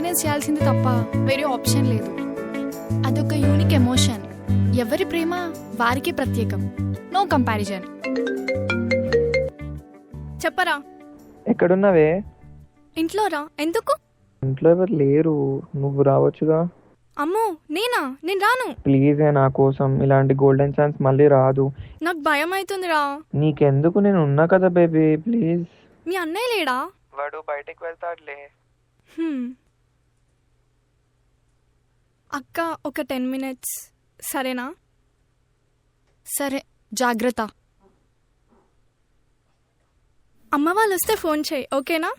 Experience చేయాల్సింది తప్ప వేరే ఆప్షన్ లేదు. అదొక యూనిక్ ఎమోషన్. ఎవరి ప్రేమ వారికి ప్రత్యేకం. No comparison. చెప్పరా. ఎక్కడున్నావే? ఇంట్లో రా. ఎందుకు? ఇంట్లో ఎవరు లేరు, నువ్వు రావచ్చుగా. అమ్మో నేనా? నేను రాను. ప్లీజ్ నా కోసం. ఇలాంటి గోల్డెన్ ఛాన్స్ మళ్ళీ రాదు. నాకు భయం అవుతుందిరా. నీకెందుకు, నేను ఉన్నా కదా బేబీ, ప్లీజ్. మీ అన్నయ్య లేడా? వాడు బయటికి వెళ్తాడులే. అక్క ఒక 10 minutes సరేనా? సరే, జాగ్రత్త. అమ్మ వాళ్ళు వస్తే ఫోన్ చేయి, ఓకేనా?